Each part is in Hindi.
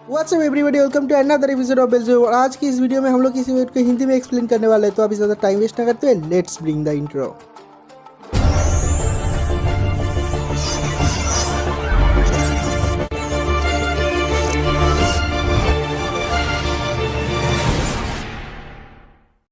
WhatsApp everybody, welcome to another episode of बेल्जो। और आज की इस वीडियो में हम लोग किसी वर्ड को हिंदी में एक्सप्लेन करने वाले हैं, तो अभी ज़्यादा टाइम वेस्ट ना करते हुए लेट्स ब्रिंग द इंट्रो।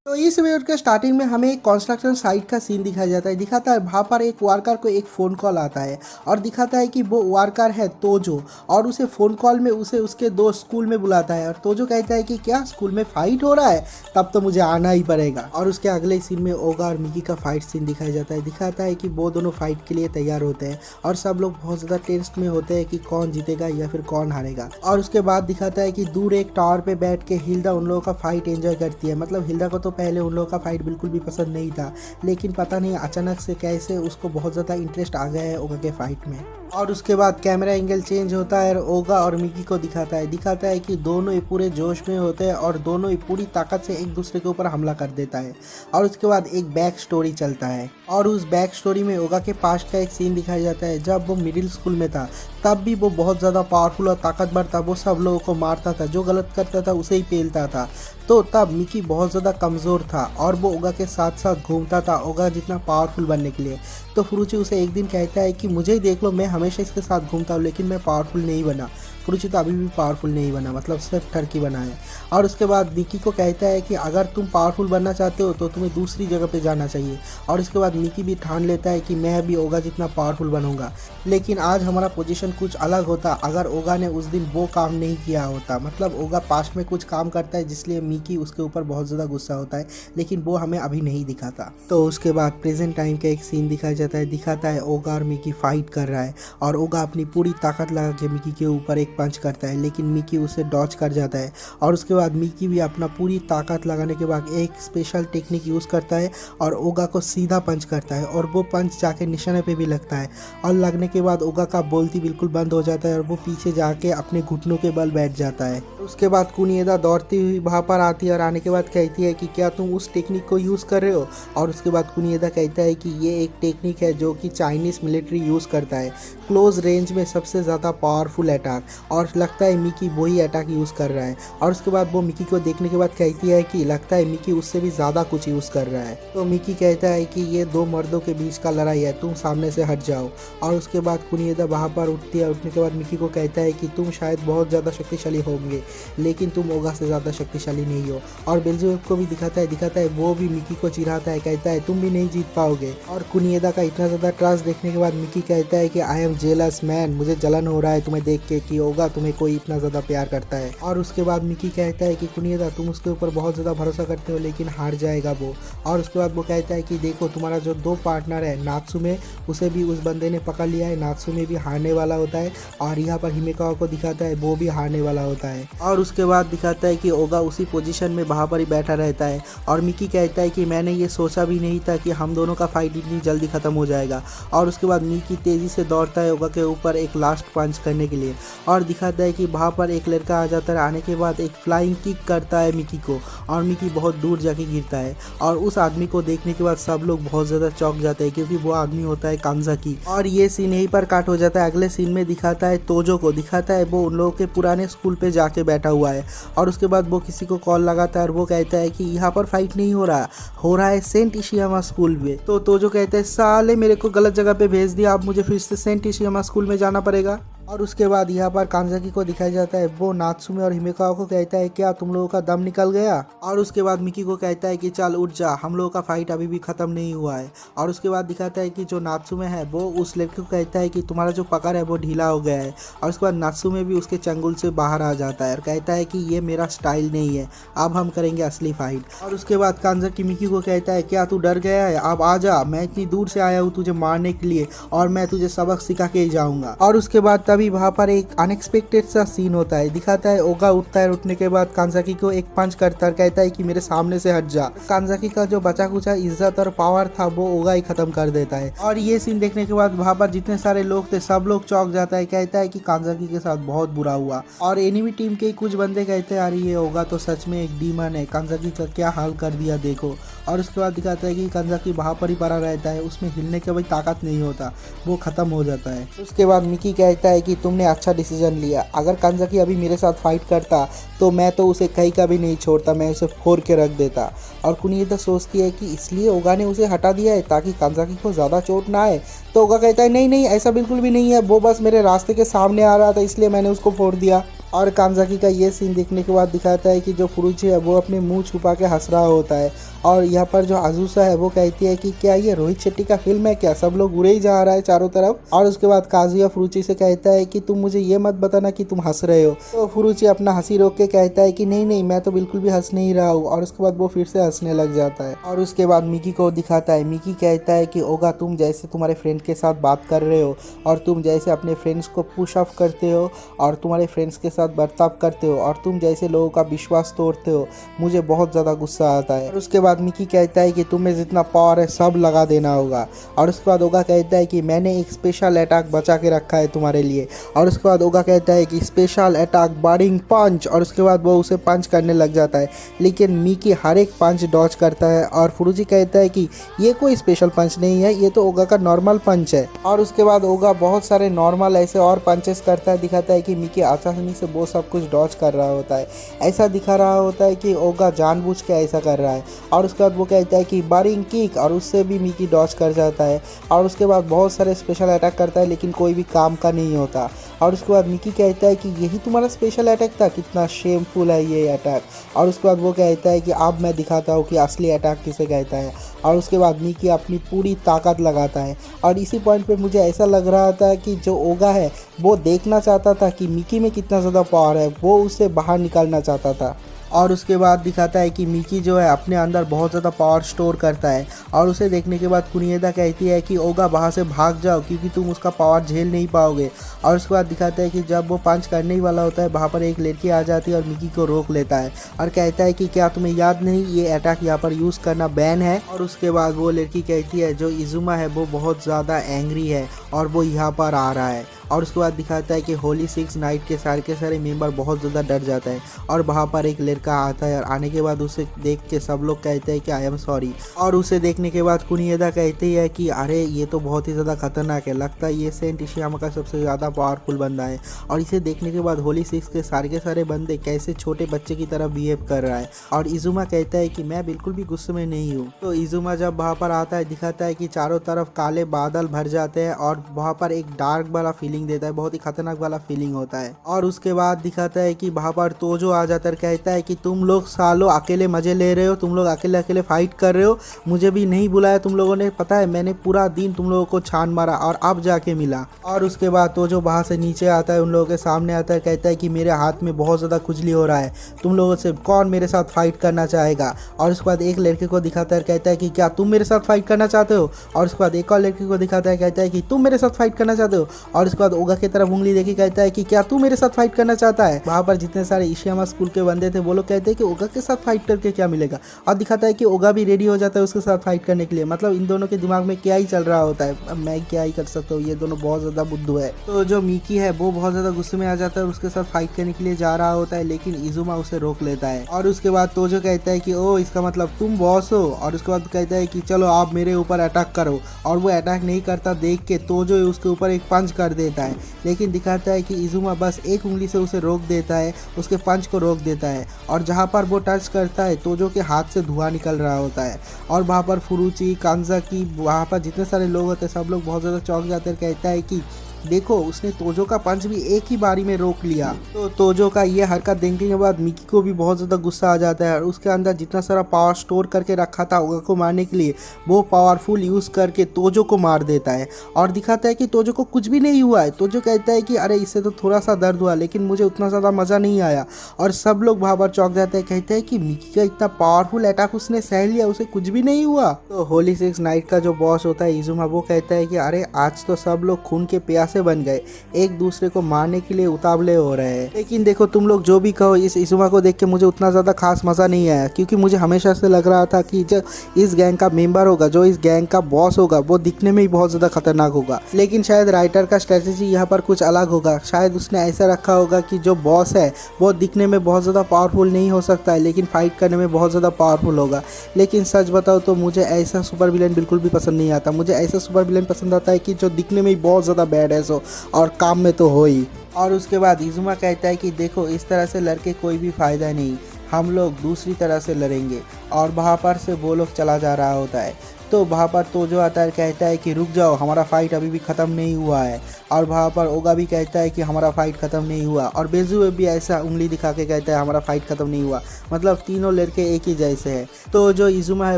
तो इस वीडियो के स्टार्टिंग में हमें एक कंस्ट्रक्शन साइट का सीन दिखाया जाता है। दिखाता है वहाँ पर एक वर्कर को एक फ़ोन कॉल आता है और दिखाता है कि वो वर्कर है तोजो, और उसे फ़ोन कॉल में उसे उसके दोस्त स्कूल में बुलाता है। और तोजो कहता है कि क्या स्कूल में फाइट हो रहा है, तब तो मुझे आना ही पड़ेगा। और उसके अगले सीन में ओगा और मिकी का फाइट सीन दिखाया जाता है। दिखाता है कि वो दोनों फाइट के लिए तैयार होते हैं और सब लोग बहुत ज़्यादा टेंस में होते हैं कि कौन जीतेगा या फिर कौन हारेगा। और उसके बाद दिखाता है कि दूर एक टावर पे बैठ के हिल्दा उन लोगों का फाइट एंजॉय करती है। मतलब हिल्दा को तो पहले उन लोगों का फाइट बिल्कुल भी पसंद नहीं था, लेकिन पता नहीं अचानक से कैसे उसको बहुत ज़्यादा इंटरेस्ट आ गया है ओगा के फाइट में। और उसके बाद कैमरा एंगल चेंज होता है और ओगा और मिकी को दिखाता है कि दोनों ही पूरे जोश में होते हैं और दोनों ही पूरी ताकत से एक दूसरे के ऊपर हमला कर देता है। और उसके बाद एक बैक स्टोरी चलता है और उस बैक स्टोरी में ओगा के पास्ट का एक सीन दिखाया जाता है। जब वो मिडिल स्कूल में था तब भी वो बहुत ज़्यादा पावरफुल और ताकतवर था। वो सब लोगों को मारता था, जो गलत करता था उसे ही पेलता था। तो तब मिकी बहुत ज़्यादा कमज़ोर था और वो ओगा के साथ साथ घूमता था ओगा जितना पावरफुल बनने के लिए। तो फुरुची उसे एक दिन कहता है कि मुझे ही देख लो, मैं हमेशा इसके साथ घूमता हूँ लेकिन मैं पावरफुल नहीं बना। फुरुची तो अभी भी पावरफुल नहीं बना, मतलब सिर्फ टर्की बना है। और उसके बाद मिकी को कहता है कि अगर तुम पावरफुल बनना चाहते हो तो तुम्हें दूसरी जगह पे जाना चाहिए। और इसके बाद मिकी भी ठान लेता है कि मैं भी ओगा जितना पावरफुल बनूंगा। लेकिन आज हमारा पोजीशन कुछ अलग होता अगर ओगा ने उस दिन वो काम नहीं किया होता। मतलब ओगा पास्ट में कुछ काम करता है जिसलिए मिकी उसके ऊपर बहुत ज़्यादा गुस्सा होता है, लेकिन वो हमें अभी नहीं दिखाता। तो उसके बाद प्रेजेंट टाइम का एक सीन दिखाया जाता है। दिखाता है ओगा और मिकी फाइट कर रहा है और ओगा अपनी पूरी ताकत लगा के मिकी के ऊपर एक पंच करता है, लेकिन मिकी उसे डॉच कर जाता है। और उसके बाद मिकी भी अपना पूरी ताकत लगाने के बाद एक स्पेशल टेक्निक यूज़ करता है और ओगा को सीधा पंच करता है और वो पंच जाके निशाने पे भी लगता है। और लगने के बाद ओगा का बोलती बिल्कुल बंद हो जाता है और वो पीछे जाके अपने घुटनों के बल बैठ जाता है। उसके बाद कुनिएदा दौड़ती हुई वहाँ पर आती है और आने के बाद कहती है कि क्या तुम उस टेक्निक को यूज़ कर रहे हो। और उसके बाद कुनिएदा कहता है कि ये एक टेक्निक है जो कि चाइनीज़ मिलिट्री यूज़ करता है, क्लोज रेंज में सबसे ज़्यादा पावरफुल अटैक। और लगता है मिकी वही अटैक यूज़ कर रहा है। और उसके बाद वो मिकी को देखने के बाद कहती है कि लगता है मिकी उससे भी ज़्यादा कुछ यूज़ कर रहा है। तो मिकी कहता है कि ये दो मर्दों के बीच का लड़ाई है, तुम सामने से हट जाओ। और उसके बाद कुनिएदा वहाँ पर उठती है। उठने के बाद मिकी को कहता है कि तुम शायद बहुत ज़्यादा शक्तिशाली होंगे, लेकिन तुम ओगा से ज़्यादा शक्तिशाली नहीं हो। और बेल्ज़ेबुब को भी दिखाता है वो भी मिकी को चिढ़ाता है, कहता है तुम भी नहीं जीत पाओगे। और कुनिएदा का इतना ज़्यादा ट्रस्ट देखने के बाद मिकी कहता है कि आई एम जेलस मैन, मुझे जलन हो रहा है तुम्हें देख के कि ओगा तुम्हें कोई इतना ज़्यादा प्यार करता है। और उसके बाद मिकी कहता है कि कुनिएदा तुम उसके ऊपर बहुत ज़्यादा भरोसा करते हो लेकिन हार जाएगा वो। और उसके बाद वो कहता है कि देखो तुम्हारा जो दो पार्टनर है नात्सुमे, उसे भी उस बंदे ने पकड़ लिया है, नात्सुमे भी हारने वाला होता है। और यहाँ पर हिमेकावा को दिखाता है वो भी हारने वाला होता है। और उसके बाद दिखाता है कि ओगा उसी पोजीशन में वहाँ पर ही बैठा रहता है। और मिकी कहता है कि मैंने ये सोचा भी नहीं था कि हम दोनों का फाइट इतनी जल्दी ख़त्म हो जाएगा। और उसके बाद मिकी तेज़ी से दौड़ता है ओगा के ऊपर एक लास्ट पंच करने के लिए। और दिखाता है कि वहाँ पर एक लड़का आ जाता है। आने के बाद एक फ्लाइंग किक करता है मिकी को और मिकी बहुत दूर जाके गिरता है। और उस आदमी को देखने के बाद सब लोग बहुत ज़्यादा चौंक जाते हैं क्योंकि वो आदमी होता है कांजाकी। और ये सीन यहीं पर काट हो जाता है। अगले सीन में दिखाता है तोजो को, दिखाता है वो उन लोगों के पुराने स्कूल पे जाके बैठा हुआ है। और उसके बाद वो किसी को कॉल लगाता है और वो कहता है कि यहाँ पर फाइट नहीं हो रहा है सेंट इशियामा स्कूल में। तो तोजो कहता है साले मेरे को गलत जगह पे भेज दिया, अब मुझे फिर से सेंट इशियामा स्कूल में जाना पड़ेगा। और उसके बाद यहाँ पर कांजाकी को दिखाया जाता है, वो नात्सुमे और हिमेकावा को कहता है क्या तुम लोगों का दम निकल गया। और उसके बाद मिकी को कहता है कि चल उठ जा, हम लोगों का फाइट अभी भी ख़त्म नहीं हुआ है। और उसके बाद दिखाता है कि जो नात्सुमे है वो उस लड़के को कहता है कि तुम्हारा जो पकड़ है वो ढीला हो गया है। और उसके बाद नात्सुमे भी उसके चंगुल से बाहर आ जाता है और कहता है कि ये मेरा स्टाइल नहीं है, अब हम करेंगे असली फाइट। और उसके बाद कांजाकी मिकी को कहता है क्या तू डर गया है, अब आ जा, मैं इतनी दूर से आया हूँ तुझे मारने के लिए और मैं तुझे सबक सिखा के ही जाऊँगा। और उसके बाद तभी वहाँ पर एक अनएक्सपेक्टेड सा सीन होता है। दिखाता है ओगा उठता है, उठने के बाद कांजाकी को एक पंच करता है, कहता है कि मेरे सामने से हट जा। कांजाकी का जो बचा कुचा इज्जत और पावर था वो ओगा ही खत्म कर देता है। और ये सीन देखने के बाद वहाँ पर जितने सारे लोग थे सब लोग चौंक जाता है, कहता है कि कांजाकी के साथ बहुत बुरा हुआ। और एनिमी टीम के कुछ बंदे कहते हैं अरे ये ओगा तो सच में एक डीमन है, कांजाकी का क्या हाल कर दिया देखो। और उसके बाद दिखाता है कि कांजाकी वहाँ पर ही पड़ा रहता है, उसमें हिलने का भी ताकत नहीं होता, वो खत्म हो जाता है। उसके बाद मिकी कहता है कि तुमने अच्छा डिसीजन लिया, अगर कांजाकी अभी मेरे साथ फाइट करता तो मैं तो उसे कहीं का भी नहीं छोड़ता, मैं उसे फोड़ के रख देता। और कुनिएदा सोचती है कि इसलिए ओगा ने उसे हटा दिया है ताकि कांजाकी को ज़्यादा चोट ना आए। तो ओगा कहता है नहीं नहीं, ऐसा बिल्कुल भी नहीं है, वो बस मेरे रास्ते के सामने आ रहा था इसलिए मैंने उसको फोड़ दिया। और कांजाकी का ये सीन देखने के बाद दिखाता है कि जो फुरुची है वो अपने मुंह छुपा के हंस रहा होता है। और यहाँ पर जो अज़ूसा है वो कहती है कि क्या ये रोहित शेट्टी का फिल्म है क्या, सब लोग उड़े ही जा रहा है चारों तरफ। और उसके बाद काजुया फुरुची से कहता है कि तुम मुझे ये मत बताना कि तुम हंस रहे हो। तो फुरुची अपना हंसी रोक के कहता है कि नहीं नहीं, मैं तो बिल्कुल भी हंस नहीं रहा हूँ। और उसके बाद वो फिर से हंसने लग जाता है। और उसके बाद मिकी को दिखाता है, मिकी कहता है कि ओगा तुम जैसे तुम्हारे फ्रेंड के साथ बात कर रहे हो और तुम जैसे अपने फ्रेंड्स को पुश अप करते हो और तुम्हारे फ्रेंड्स के साथ बर्ताव करते हो और तुम जैसे लोगों का विश्वास तोड़ते हो, मुझे बहुत ज़्यादा गुस्सा आता है। और उसके बाद मिकी कहता है कि तुम्हें जितना पावर है सब लगा देना होगा। और उसके बाद ओगा कहता है कि मैंने एक स्पेशल अटैक बचा के रखा है तुम्हारे लिए। और उसके बाद ओगा कहता है कि स्पेशल अटैक बर्निंग पंच। और उसके बाद वो उसे पंच करने लग जाता है, लेकिन मिकी हर एक पंच डॉज करता है। और फुरुची कहता है कि ये कोई स्पेशल पंच नहीं है, ये तो ओगा का नॉर्मल पंच है। और उसके बाद ओगा बहुत सारे नॉर्मल ऐसे और पंचेस करता है, दिखाता है कि मिकी आसानी से वो सब कुछ डॉज कर रहा होता है। ऐसा दिखा रहा होता है कि ओगा जानबूझ के ऐसा कर रहा है। और उसके बाद वो कहता है कि बर्निंग किक, और उससे भी मिकी डॉज कर जाता है। और उसके बाद बहुत सारे स्पेशल अटैक करता है, लेकिन कोई भी काम का नहीं होता। और उसके बाद मिकी कहता है कि यही तुम्हारा स्पेशल अटैक था, कितना शेमफुल है ये अटैक। और उसके बाद वो कहता है कि अब मैं दिखाता हूँ कि असली अटैक किसे कहता है। और उसके बाद मिकी अपनी पूरी ताकत लगाता है। और इसी पॉइंट पे मुझे ऐसा लग रहा था कि जो ओगा है वो देखना चाहता था कि मिकी में कितना ज़्यादा पावर है, वो उससे बाहर निकालना चाहता था। और उसके बाद दिखाता है कि मिकी जो है अपने अंदर बहुत ज़्यादा पावर स्टोर करता है। और उसे देखने के बाद कुनिएदा कहती है कि ओगा वहाँ से भाग जाओ क्योंकि तुम उसका पावर झेल नहीं पाओगे। और उसके बाद दिखाता है कि जब वो पंच करने ही वाला होता है, वहाँ पर एक लड़की आ जाती है और मिकी को रोक लेता है और कहता है कि क्या तुम्हें याद नहीं, ये अटैक यहाँ पर यूज़ करना बैन है। और उसके बाद वो लड़की कहती है जो इजुमा है वो बहुत ज़्यादा एंग्री है और वो यहाँ पर आ रहा है। और उसके बाद दिखाता है कि होली सिक्स नाइट के सारे मेंबर बहुत ज़्यादा डर जाता है। और वहाँ पर एक लड़का आता है और आने के बाद उसे देख के सब लोग कहते हैं कि आई एम सॉरी। और उसे देखने के बाद कुनिएदा कहती है कि अरे ये तो बहुत ही ज़्यादा खतरनाक है, लगता है ये सेंट इशियामा का सबसे ज़्यादा पावरफुल बंदा है। और इसे देखने के बाद होली सिक्स के सारे बंदे कैसे छोटे बच्चे की तरह बिहेव कर रहा है। और इजुमा कहता है कि मैं बिल्कुल भी गुस्से में नहीं हूँ। तो इजुमा जब वहाँ पर आता है दिखाता है कि चारों तरफ काले बादल भर जाते हैं और वहाँ पर एक डार्क वाला फीलिंग देता है, बहुत ही खतरनाक वाला फीलिंग होता है। और उसके बाद दिखाता है कि वहाँ पर तोजो आ जाता है, कहता है कि तुम लोग सालों अकेले मजे ले रहे हो, तुम लोग अकेले अकेले फाइट कर रहे हो, मुझे भी नहीं बुलाया तुम लोगों ने, पता है मैंने पूरा दिन तुम लोगों को छान मारा और अब जाके मिला। और उसके बाद तोजो वहाँ से नीचे आता है, उन लोगों के सामने आता है, कहता है कि मेरे हाथ में बहुत ज़्यादा खुजली हो रहा है, तुम लोगों से कौन मेरे साथ फाइट करना चाहेगा। और उसके बाद एक लड़के को दिखाता है, कहता है कि क्या तुम मेरे साथ फाइट करना चाहते हो। और उसके बाद एक और लड़के को दिखाता है, कहता है कि तुम मेरे साथ फाइट करना चाहते हो। और उसके बाद ओगा की तरफ उंगली देखी कहता है कि क्या तू मेरे साथ फाइट करना चाहता है। वहाँ पर जितने सारे इशियामा स्कूल के बंदे थे वो लोग कहते हैं कि ओगा के साथ फाइट करके क्या मिलेगा। और दिखाता है कि ओगा भी रेडी हो जाता है उसके साथ फाइट करने के लिए। मतलब इन दोनों के दिमाग में क्या ही चल रहा होता है, अब मैं क्या ही कर सकता हूँ, ये दोनों बहुत ज़्यादा बुद्धू है। तो जो मिकी है वो बहुत ज़्यादा गुस्से में आ जाता है और उसके साथ फाइट करने के लिए जा रहा होता है, लेकिन इजुमा उसे रोक लेता है। और उसके बाद तोजो कहता है कि ओ इसका मतलब तुम बॉस हो। और उसके बाद कहता है कि चलो आप मेरे ऊपर अटैक करो। और वो अटैक नहीं करता देख के तोजो उसके ऊपर एक पंच कर देता है, लेकिन दिखाता है कि इजुमा बस एक उंगली से उसे रोक देता है, उसके पंच को रोक देता है। और जहाँ पर वो टच करता है तोजो के हाथ से धुआं निकल रहा होता है। और वहाँ पर फुरुची कांजाकी वहाँ पर जितने सारे लोग होते हैं सब लोग बहुत ज़्यादा चौंक जाते हैं। कहता है कि देखो उसने तोजो का पंच भी एक ही बारी में रोक लिया। तो तोजो का ये हरकत देखने के बाद मिकी को भी बहुत ज़्यादा गुस्सा आ जाता है और उसके अंदर जितना सारा पावर स्टोर करके रखा था ओगा को मारने के लिए वो पावरफुल यूज़ करके तोजो को मार देता है। और दिखाता है कि तोजो को कुछ भी नहीं हुआ है। तोजो कहता है कि अरे इससे तो थोड़ा सा दर्द हुआ, लेकिन मुझे उतना ज़्यादा मज़ा नहीं आया। और सब लोग वहाँ पर चौंक जाते हैं, कहते हैं कि मिकी का इतना पावरफुल अटैक उसने सह लिया, उसे कुछ भी नहीं हुआ। तो होली सिक्स नाइट का जो बॉस होता है इजुमा वो कहता है कि अरे आज तो सब लोग खून के प्यासे बन गए, एक दूसरे को मारने के लिए उतावले हो रहे हैं। लेकिन देखो तुम लोग जो भी कहो, इस इजुमा को देख के मुझे उतना ज़्यादा खास मज़ा नहीं आया, क्योंकि मुझे हमेशा से लग रहा था कि जो इस गैंग का मेंबर होगा, जो इस गैंग का बॉस होगा, वो दिखने में ही बहुत ज़्यादा खतरनाक होगा। लेकिन शायद राइटर का स्ट्रेटेजी यहाँ पर कुछ अलग होगा। शायद उसने ऐसा रखा होगा कि जो बॉस है वो दिखने में बहुत ज़्यादा पावरफुल नहीं हो सकता है, लेकिन फाइट करने में बहुत ज़्यादा पावरफुल होगा। लेकिन सच बताओ तो मुझे ऐसा सुपर विलेन बिल्कुल भी पसंद नहीं आता। मुझे ऐसा सुपर विलेन पसंद आता है कि जो दिखने में ही बहुत ज़्यादा बैड है, सीरियस हो और काम में तो हो ही। और उसके बाद इजुमा कहता है कि देखो इस तरह से लड़के कोई भी फ़ायदा नहीं, हम लोग दूसरी तरह से लड़ेंगे। और वहाँ पर से वो लोग चला जा रहा होता है। तो वहाँ पर तोजो आता है, कहता है कि रुक जाओ, हमारा फ़ाइट अभी भी ख़त्म नहीं हुआ है। और वहाँ पर ओगा भी कहता है कि हमारा फ़ाइट ख़त्म नहीं हुआ। और बेजुए भी ऐसा उंगली दिखा के कहता है हमारा फ़ाइट ख़त्म नहीं हुआ। मतलब तीनों लड़के एक ही जैसे हैं। तो जो इजुमा है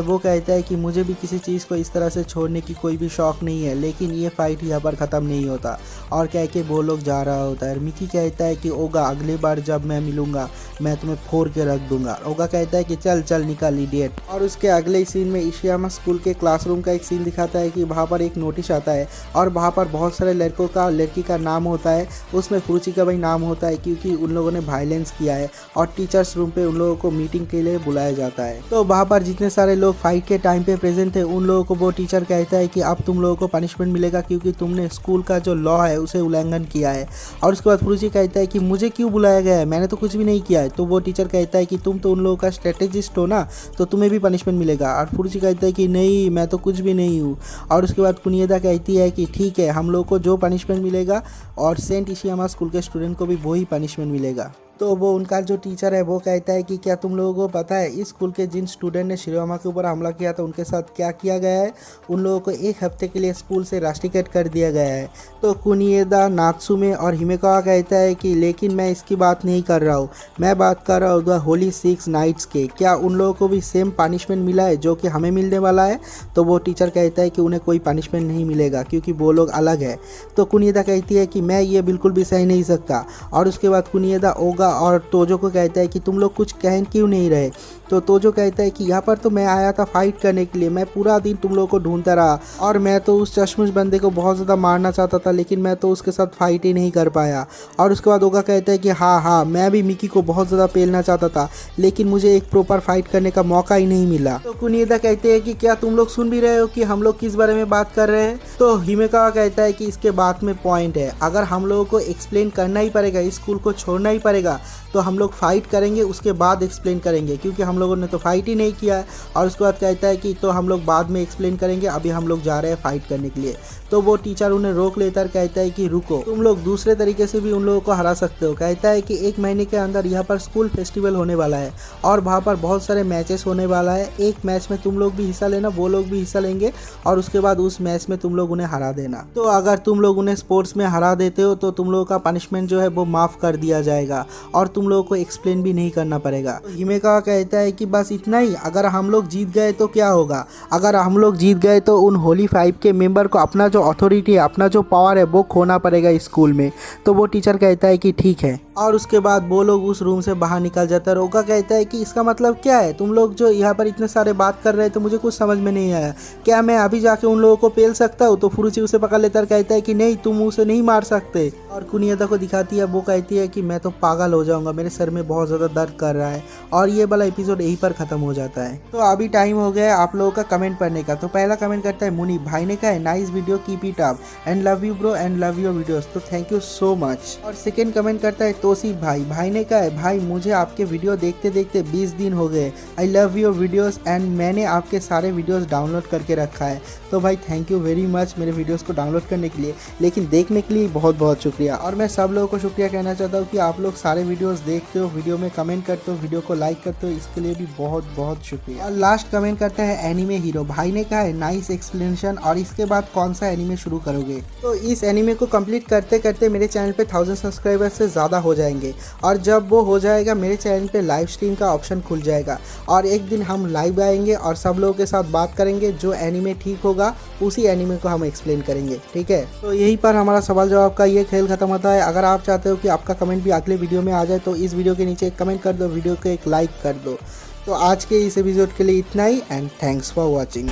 वो कहता है कि मुझे भी किसी चीज़ को इस तरह से छोड़ने की कोई भी शौक़ नहीं है, लेकिन ये फ़ाइट यहाँ पर ख़त्म नहीं होता। और कह के वो लोग जा रहा होता है। मिकी कहता है कि ओगा अगली बार जब मैं मिलूँगा मैं तुम्हें फोड़ के रख दूंगा। ओगा कहता है कि चल चल निकल इडियट। और उसके अगले सीन में इशियामा स्कूल के क्लासरूम का एक सीन दिखाता है कि वहाँ पर एक नोटिस आता है और वहाँ पर बहुत सारे लड़कों का और लड़की का नाम होता है। उसमें फुरुची का भी नाम होता है क्योंकि उन लोगों ने वायलेंस किया है। और टीचर्स रूम पे उन लोगों को मीटिंग के लिए बुलाया जाता है। तो वहाँ पर जितने सारे लोग फाइट के टाइम पे प्रेजेंट थे उन लोगों को वो टीचर कहता है कि अब तुम लोगों को पनिशमेंट मिलेगा क्योंकि तुमने स्कूल का जो लॉ है उसे उल्लंघन किया है। और उसके बाद फुरुची कहता है कि मुझे क्यों बुलाया गया है, मैंने तो कुछ भी नहीं किया है। तो वो टीचर कहता है कि तुम तो उन लोगों का स्ट्रेटेजिस्ट हो ना, तो तुम्हें भी पनिशमेंट मिलेगा। और फुरुची कहता है कि नहीं, मैं तो कुछ भी नहीं हूँ। और उसके बाद कुनिएदा कहती है कि ठीक है, हम लोग को जो पनिशमेंट मिलेगा और सेंट इशियामा स्कूल के स्टूडेंट को भी वही पनिशमेंट मिलेगा। तो वो उनका जो टीचर है वो कहता है कि क्या तुम लोगों को पता है इस स्कूल के जिन स्टूडेंट ने शिरोयामा के ऊपर हमला किया था उनके साथ क्या किया गया है? उन लोगों को 1 हफ्ते के लिए स्कूल से रास्टिकेट कर दिया गया है। तो कुनिएदा, नात्सुमे और हिमेकावा कहता है कि लेकिन मैं इसकी बात नहीं कर रहा हूँ, मैं बात कर रहा हूँ द होली 6 नाइट्स के। क्या उन लोगों को भी सेम पनिशमेंट मिला है जो कि हमें मिलने वाला है? तो वो टीचर कहता है कि उन्हें कोई पनिशमेंट नहीं मिलेगा क्योंकि वो लोग अलग है। तो कुनिएदा कहती है कि मैं ये बिल्कुल भी सह नहीं सकता। और उसके बाद कुनिएदा ओगा और तोजो को कहता है कि तुम लोग कुछ कह क्यों नहीं रहे? तो तोजो कहता है कि यहाँ पर तो मैं आया था फाइट करने के लिए, मैं पूरा दिन तुम लोगों को ढूंढता रहा और मैं तो उस चश्मश बंदे को बहुत ज़्यादा मारना चाहता था, लेकिन मैं तो उसके साथ फाइट ही नहीं कर पाया। और उसके बाद ओगा कहता है कि हाँ, मैं भी मिकी को बहुत ज़्यादा पेलना चाहता था, लेकिन मुझे एक प्रॉपर फाइट करने का मौका ही नहीं मिला। तो कुनिएदा कहते हैं कि क्या तुम लोग सुन भी रहे हो कि हम लोग किस बारे में बात कर रहे हैं? तो हिमेकावा कहता है कि इसके बाद में पॉइंट है, अगर हम लोगों को एक्सप्लेन करना ही पड़ेगा, इस स्कूल को छोड़ना ही पड़ेगा, तो हम लोग फाइट करेंगे, उसके बाद एक्सप्लेन करेंगे, क्योंकि हम लोगों ने तो फाइट ही नहीं किया है। और उसके बाद कहता है कि तो हम लोग बाद में एक्सप्लेन करेंगे, अभी हम लोग जा रहे हैं फाइट करने के लिए। तो वो टीचर उन्हें रोक लेता है, कहता है कि रुको, तुम लोग दूसरे तरीके से भी उन लोगों को हरा सकते हो। कहता है कि 1 महीने के अंदर यहाँ पर स्कूल फेस्टिवल होने वाला है और वहाँ पर बहुत सारे मैचेस होने वाला है। एक मैच में तुम लोग भी हिस्सा लेना, वो लोग भी हिस्सा लेंगे और उसके बाद उस मैच में तुम लोग उन्हें हरा देना। तो अगर तुम लोग उन्हें स्पोर्ट्स में हरा देते हो तो तुम लोगों का पनिशमेंट जो है वो माफ़ कर दिया जाएगा और तुम लोगों को एक्सप्लेन भी नहीं करना पड़ेगा। तो हिमेकावा कहता है कि बस इतना ही, अगर हम लोग जीत गए तो क्या होगा? अगर हम लोग जीत गए तो उन होली 5 के मेंबर को अपना जो अथॉरिटी है, अपना जो पावर है वो खोना पड़ेगा इस स्कूल में। तो वो टीचर कहता है कि ठीक है। और उसके बाद वो लोग उस रूम से बाहर निकल जाता है। ओगा कहता है कि इसका मतलब क्या है? तुम लोग जो यहाँ पर इतने सारे बात कर रहे थे मुझे कुछ समझ में नहीं आया, क्या मैं अभी जाके उन लोगों को पेल सकता हूँ? तो फुरुची उसे पकड़ लेता है, कहता है कि नहीं, तुम उसे नहीं मार सकते। और कुनिएदा को दिखाती है, वो कहती है कि मैं तो पागल हो जाऊंगा, मेरे सर में बहुत ज़्यादा दर्द कर रहा है। और ये वाला एपिसोड यहीं पर ख़त्म हो जाता है। तो अभी टाइम हो गया है आप लोगों का कमेंट पढ़ने का। तो पहला कमेंट करता है मुनी भाई ने कहा है nice video, keep it up and love you bro and love your videos. तो थैंक यू सो मच। और सेकंड कमेंट करता है तोसीफ भाई ने कहा है भाई मुझे आपके वीडियो देखते देखते 20 दिन हो गए, I love your videos and मैंने आपके सारे वीडियोस डाउनलोड करके रखा है। तो भाई थैंक यू वेरी मच मेरे वीडियोस को डाउनलोड करने के लिए, लेकिन देखने के लिए बहुत बहुत शुक्रिया। और मैं सब लोगों को शुक्रिया कहना चाहता हूँ कि आप लोग सारे वीडियोस देखते हो, वीडियो में कमेंट करते हो, वीडियो को लाइक करते हो, इसके लिए भी बहुत बहुत शुक्रिया। और लास्ट कमेंट करता है एनिमे हीरो भाई ने कहा है नाइस एक्सप्लेनेशन, और इसके बाद कौन सा एनिमे शुरू करोगे? तो इस एनिमे को कंप्लीट करते करते मेरे चैनल पे 1000 सब्सक्राइबर्स से ज़्यादा हो जाएंगे, और जब वो हो जाएगा मेरे चैनल पे लाइव स्ट्रीम का ऑप्शन खुल जाएगा और एक दिन हम लाइव आएंगे और सब लोगों के साथ बात करेंगे। जो एनिमे ठीक होगा उसी एनिमे को हम एक्सप्लेन करेंगे, ठीक है? तो यहीं पर हमारा सवाल जवाब का ये खेल खत्म होता है। अगर आप चाहते हो कि आपका कमेंट भी अगले वीडियो में आ जाए तो इस वीडियो के नीचे एक कमेंट कर दो, वीडियो को एक लाइक कर दो। तो आज के इस एपिसोड के लिए इतना ही एंड थैंक्स फॉर वॉचिंग।